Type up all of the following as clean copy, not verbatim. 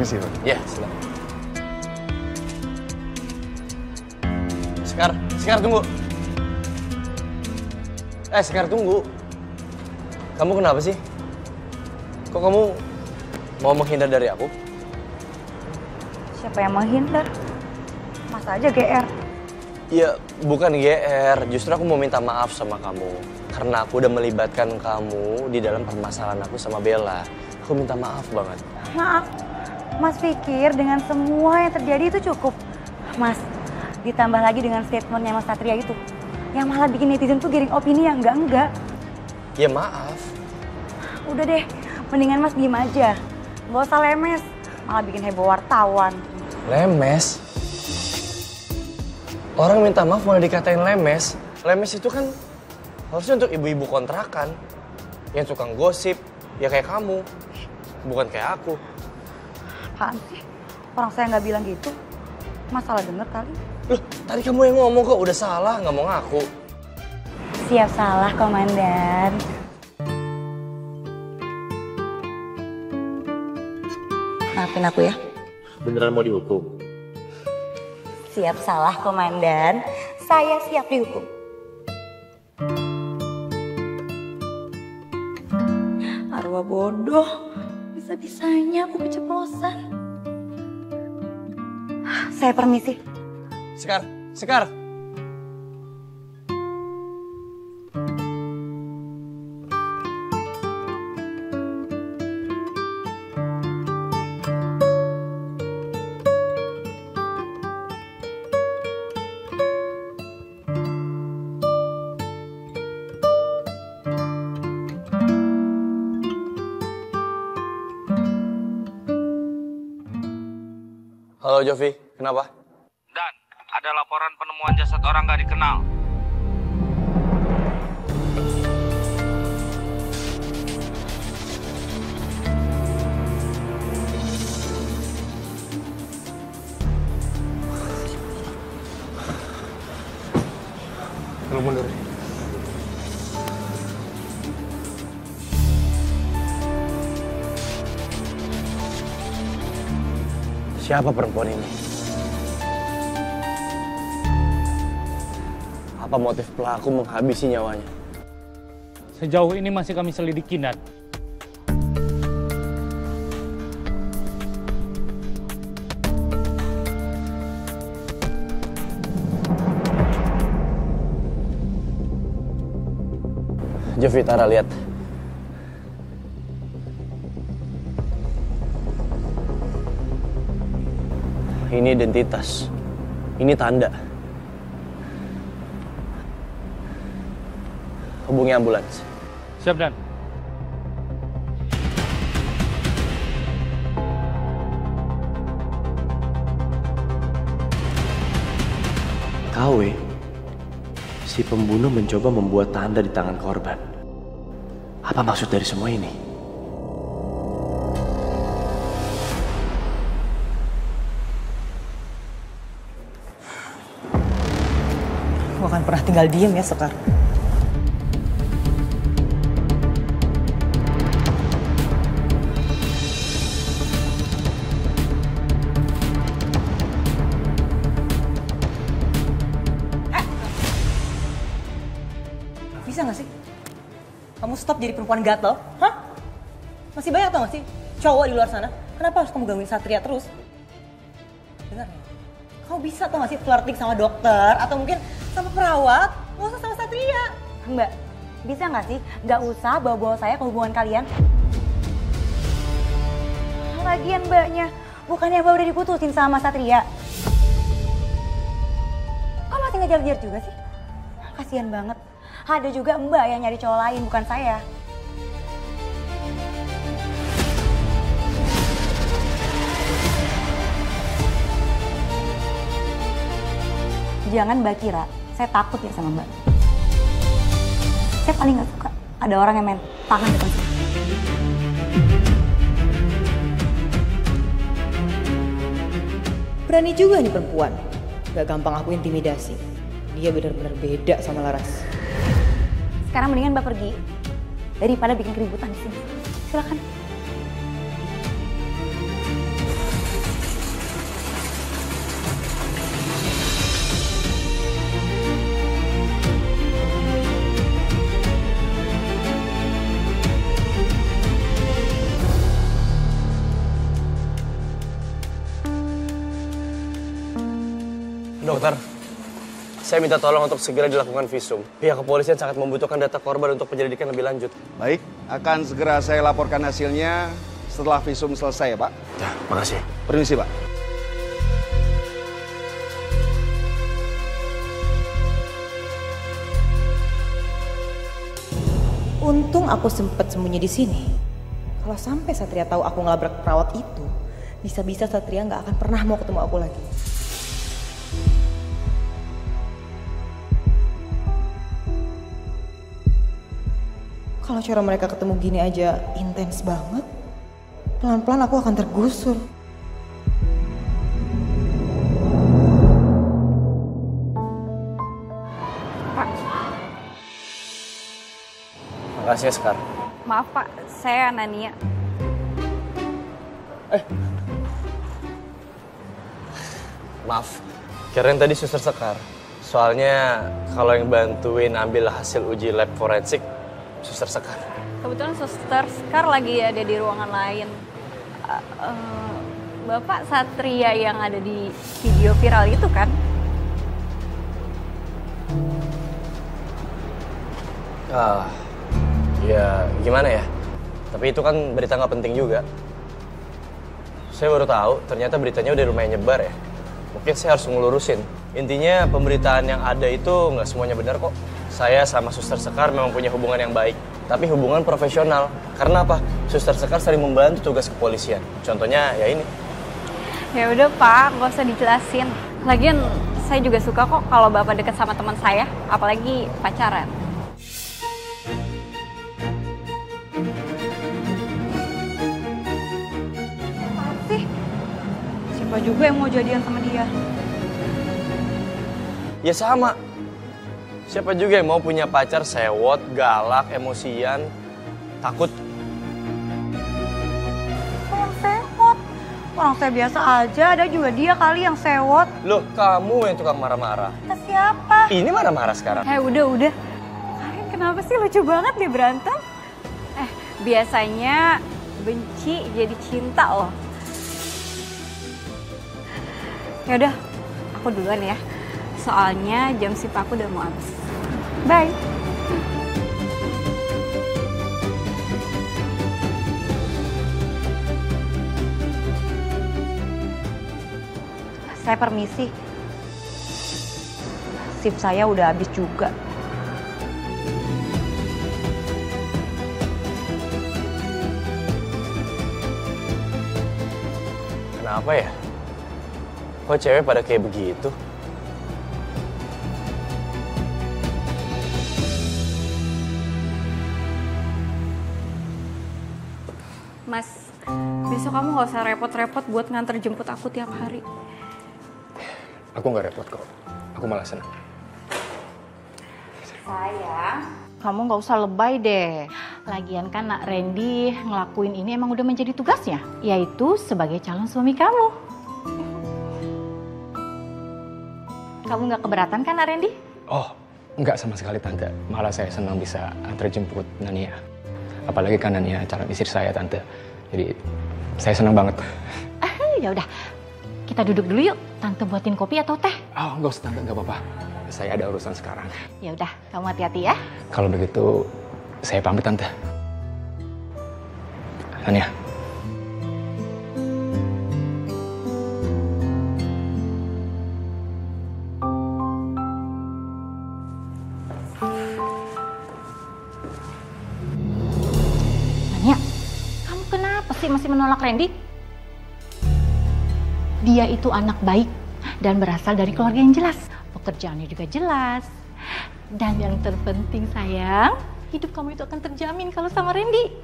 Permisi, Pak. Ya, silakan. Sekar tunggu. Sekar tunggu. Kamu kenapa sih? Kok kamu mau menghindar dari aku? Siapa yang menghindar? Mas aja GR. Ya, bukan GR. Justru aku mau minta maaf sama kamu. Karena aku udah melibatkan kamu di dalam permasalahan aku sama Bella. Aku minta maaf banget. Maaf, Mas pikir dengan semua yang terjadi itu cukup? Mas, ditambah lagi dengan statementnya Mas Satria itu. Yang malah bikin netizen tuh giring opini yang enggak. Ya maaf. Udah deh, mendingan Mas diem aja. Gak usah lemes, malah bikin heboh wartawan. Lemes? Orang minta maaf malah dikatain lemes. Lemes itu kan harusnya untuk ibu-ibu kontrakan. Yang suka gosip, ya kayak kamu. Bukan kayak aku. Apaan sih? Orang saya nggak bilang gitu. Masalah denger kali. Loh, tadi kamu yang ngomong kok udah salah, nggak mau ngaku. Siap salah, Komandan. Maafin aku ya. Beneran mau dihukum? Siap salah, Komandan. Saya siap dihukum. Arwah bodoh. Bisa-bisanya aku keceplosan. Saya permisi. Sekar. Halo Jovi, kenapa? Dan ada laporan penemuan jasad orang nggak dikenal. Lu mundur. Siapa perempuan ini? Apa motif pelaku menghabisi nyawanya? Sejauh ini masih kami selidiki, Dan. Jovi, Tara, lihat. Ini identitas. Ini tanda. Hubungi ambulans. Siap, Dan. KW, si pembunuh mencoba membuat tanda di tangan korban. Apa maksud dari semua ini? Gue akan pernah tinggal diem ya, Sekar. Bisa gak sih? Kamu stop jadi perempuan gatel? Hah? Masih banyak tau gak sih cowok di luar sana? Kenapa harus kamu gangguin Satria terus? Dengar ya? Kamu bisa tau gak sih flirting sama dokter atau mungkin sama perawat? Gak usah sama Satria. Mbak, bisa nggak sih nggak usah bawa-bawa saya ke hubungan kalian? Lagian mbaknya, bukannya mbak udah diputusin sama Satria? Kok masih ngejar-ngejar juga sih? Kasian banget. Ada juga mbak yang nyari cowok lain, bukan saya. Jangan mbak kira saya takut ya sama mbak. Saya paling gak suka ada orang yang main tangan depan saya. Berani juga nih perempuan. Gak gampang aku intimidasi. Dia benar-benar beda sama Laras. Sekarang mendingan mbak pergi daripada bikin keributan di sini. Silakan. Dokter, saya minta tolong untuk segera dilakukan visum. Pihak kepolisian sangat membutuhkan data korban untuk penyelidikan lebih lanjut. Baik, akan segera saya laporkan hasilnya setelah visum selesai ya Pak. Ya, makasih. Permisi Pak. Untung aku sempet sembunyi di sini. Kalau sampai Satria tahu aku ngelabrak perawat itu, bisa-bisa Satria nggak akan pernah mau ketemu aku lagi. Kalau cara mereka ketemu gini aja intens banget, pelan-pelan aku akan tergusur. Makasih ya, Sekar. Maaf Pak, saya Nania. Maaf, kirain tadi Suster Sekar. Soalnya kalau yang bantuin ambil hasil uji lab forensik, Suster Sekar. Kebetulan Suster Sekar lagi ada di ruangan lain. Bapak Satria yang ada di video viral itu kan? Ya gimana ya? Tapi itu kan berita nggak penting juga. Saya baru tahu, ternyata beritanya udah lumayan nyebar ya. Mungkin saya harus ngelurusin. Intinya pemberitaan yang ada itu nggak semuanya benar kok. Saya sama Suster Sekar memang punya hubungan yang baik, tapi hubungan profesional. Karena apa? Suster Sekar sering membantu tugas kepolisian. Contohnya ya ini. Ya udah Pak, nggak usah dijelasin. Lagian saya juga suka kok kalau Bapak dekat sama teman saya, apalagi pacaran. Siapa juga yang mau jadian sama dia? Ya sama. Siapa juga yang mau punya pacar sewot, galak, emosian, takut? Yang sewot. Orang saya biasa aja, ada juga dia kali yang sewot. Loh, kamu yang tukang marah-marah. Kita siapa? Ini marah-marah sekarang. Udah. Kalian kenapa sih lucu banget deh berantem? Biasanya benci jadi cinta loh. Ya udah, aku duluan ya. Soalnya jam shift aku udah mau habis. Bye. Saya permisi. Shift saya udah habis juga. Kenapa ya? Kok cewek pada kayak begitu? Mas, besok kamu gak usah repot-repot buat nganter jemput aku tiap hari. Aku nggak repot kok. Aku malah senang. Sayang, kamu nggak usah lebay deh. Lagian kan Nak Randy ngelakuin ini emang udah menjadi tugasnya, yaitu sebagai calon suami kamu. Kamu nggak keberatan kan Nak Randy? Oh, nggak sama sekali Tante. Malah saya senang bisa antar jemput Nania. Apalagi kan Nania calon istri saya Tante. Jadi saya senang banget. Ya udah, kita duduk dulu yuk. Tante buatin kopi atau teh? Oh, nggak usah Tante, nggak apa-apa. Saya ada urusan sekarang. Ya udah, kamu hati-hati ya. Kalau begitu, saya pamit Tante. Nania. Kamu kenapa sih masih menolak Randy? Dia itu anak baik dan berasal dari keluarga yang jelas. Pekerjaannya juga jelas. Dan yang terpenting sayang, hidup kamu itu akan terjamin kalau sama Randy.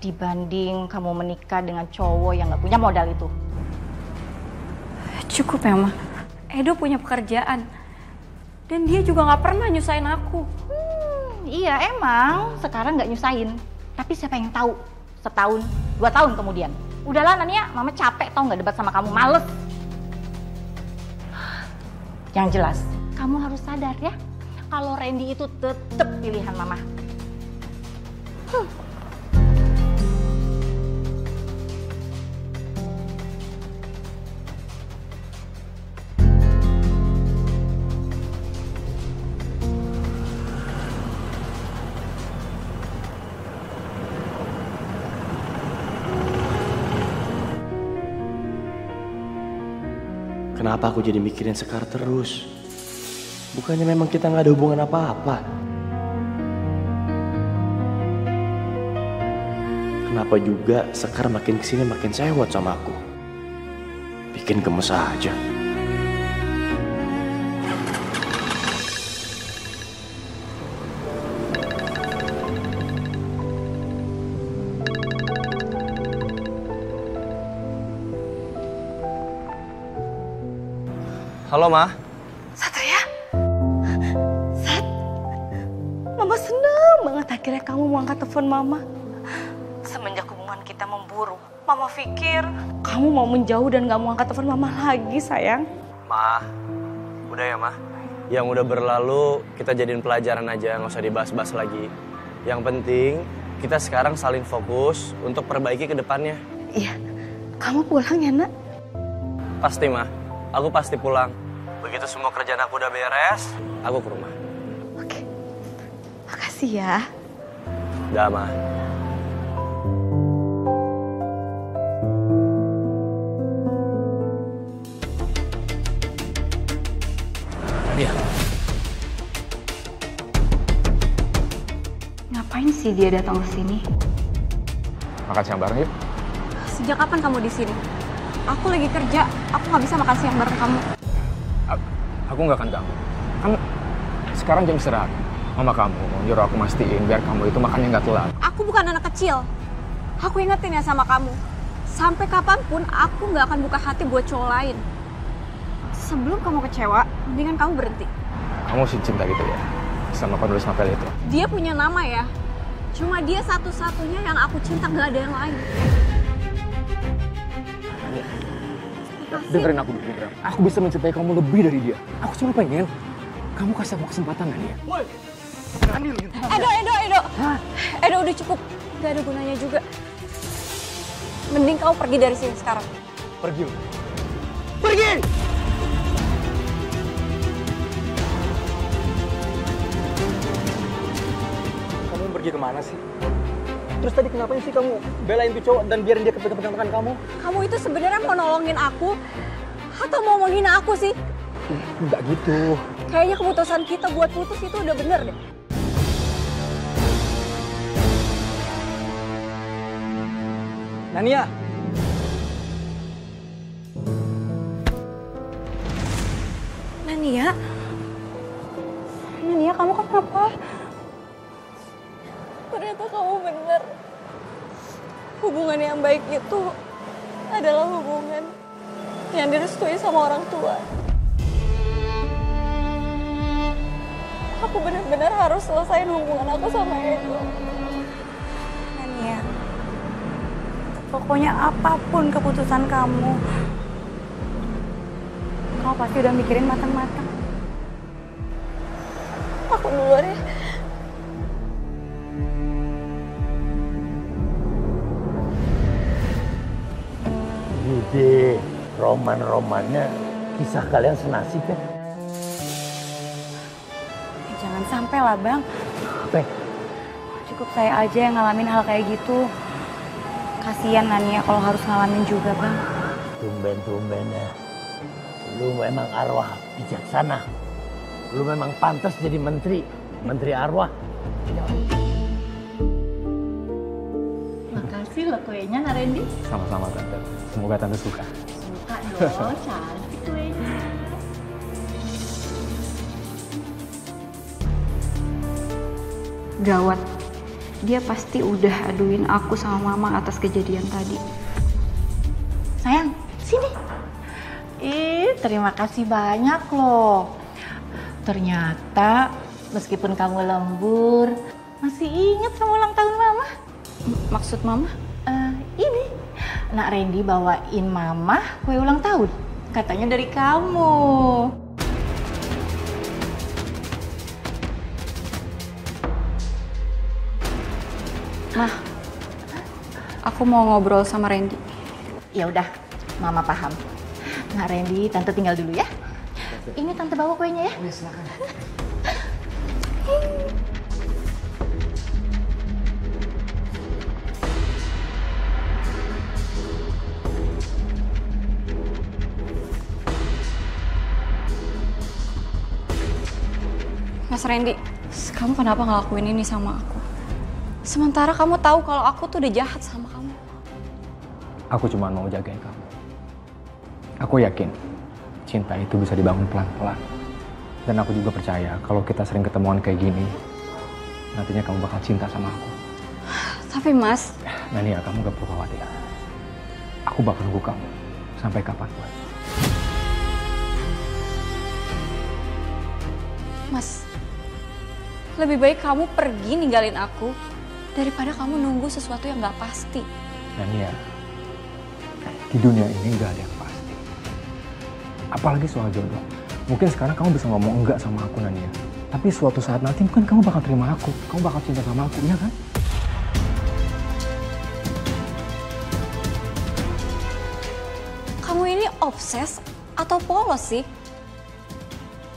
Dibanding kamu menikah dengan cowok yang gak punya modal itu. Cukup ya, Ma. Edo punya pekerjaan. Dan dia juga gak pernah nyusahin aku. Iya emang, sekarang gak nyusahin. Tapi siapa yang tahu? Setahun, 2 tahun kemudian. Udahlah Nania, Mama capek tau gak debat sama kamu, males. Yang jelas, kamu harus sadar ya, kalau Randy itu tetap pilihan Mama. Kenapa aku jadi mikirin Sekar terus? Bukannya memang kita nggak ada hubungan apa-apa. Kenapa juga Sekar makin kesini makin sewot sama aku? Bikin gemes aja. Halo, Ma. Satria? Sat, Mama seneng banget akhirnya kamu mau angkat telepon Mama. Semenjak hubungan kita memburuk, Mama pikir kamu mau menjauh dan gak mau angkat telepon Mama lagi, sayang. Ma, udah ya, Ma. Yang udah berlalu, kita jadiin pelajaran aja, nggak usah dibahas-bahas lagi. Yang penting, kita sekarang saling fokus untuk perbaiki ke depannya. Iya, kamu pulang ya, Nak? Pasti, Ma. Aku pasti pulang. Begitu semua kerjaan aku udah beres, aku ke rumah. Oke, makasih ya. Udah, Ma. Iya. Ngapain sih dia datang ke sini? Makan siang bareng yuk. Sejak kapan kamu di sini? Aku lagi kerja, aku nggak bisa makan siang bareng kamu. Aku nggak akan ganggu. Kan sekarang jam istirahat. Mama kamu nyuruh aku mastiin biar kamu itu makannya nggak telat. Aku bukan anak kecil. Aku ingetin ya sama kamu. Sampai kapanpun aku nggak akan buka hati buat cowok lain. Sebelum kamu kecewa, mendingan kamu berhenti. Kamu sih cinta gitu ya sama penulis novel itu? Dia punya nama ya. Cuma dia satu-satunya yang aku cinta, nggak ada yang lain. Dengerin aku dulu, Bram. Aku bisa mencintai kamu lebih dari dia. Aku cuma pengen kamu kasih aku kesempatan, Nadia. Edo. Edo udah cukup. Gak ada gunanya juga. Mending kamu pergi dari sini sekarang. Pergi. Pergi! Kamu pergi kemana sih? Terus tadi kenapa sih kamu belain tuh cowok dan biarin dia kepegang tangan kamu? Kamu itu sebenarnya mau nolongin aku atau mau menghina aku sih? Enggak gitu. Kayaknya keputusan kita buat putus itu udah bener deh. Nania. Nania, kamu kenapa? Ternyata kamu bener. Hubungan yang baik itu adalah hubungan yang direstui sama orang tua. Aku benar-benar harus selesaiin hubungan aku sama Edo. Nania, pokoknya apapun keputusan kamu pasti udah mikirin matang-matang. Aku duluan ya. Ide roman-romannya kisah kalian senasib ya? Jangan sampai lah Bang. Apa? Cukup saya aja yang ngalamin hal kayak gitu. Kasian Nania kalau harus ngalamin juga Bang. Tumben-tumben ya. Lu memang arwah bijaksana. Lu memang pantas jadi menteri arwah. Makasih loh kuenya, Narendi. Sama-sama Tante. Semoga Tante suka. Suka dong, cantik kuenya. Gawat. Dia pasti udah aduin aku sama Mama atas kejadian tadi. Sayang, sini. Terima kasih banyak loh. Ternyata meskipun kamu lembur, masih ingat sama ulang tahun Mama. Maksud Mama? Ini, Nak Randy bawain Mama kue ulang tahun. Katanya dari kamu. Mah, aku mau ngobrol sama Randy. Ya udah, Mama paham. Nak Randy, Tante tinggal dulu ya. Ini Tante bawa kuenya ya. Oh, silakan. Mas Randy, kamu kenapa ngelakuin ini sama aku? Sementara kamu tahu kalau aku tuh udah jahat sama kamu. Aku cuma mau jagain kamu. Aku yakin cinta itu bisa dibangun pelan-pelan. Dan aku juga percaya kalau kita sering ketemuan kayak gini, nantinya kamu bakal cinta sama aku. Tapi Mas... Nania, kamu gak perlu khawatir. Aku bakal nunggu kamu sampai kapanpun. Mas, lebih baik kamu pergi ninggalin aku daripada kamu nunggu sesuatu yang gak pasti. Nania, di dunia ini gak ada yang pasti. Apalagi soal jodoh. Mungkin sekarang kamu bisa ngomong enggak sama aku, Nania. Tapi suatu saat nanti mungkin kamu bakal terima aku. Kamu bakal cinta sama aku, iya kan? Kamu ini obses atau polos sih?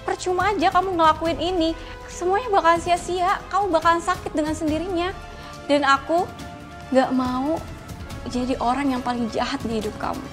Percuma aja kamu ngelakuin ini. Semuanya bakalan sia-sia. Kamu bakalan sakit dengan sendirinya. Dan aku gak mau jadi orang yang paling jahat di hidup kamu.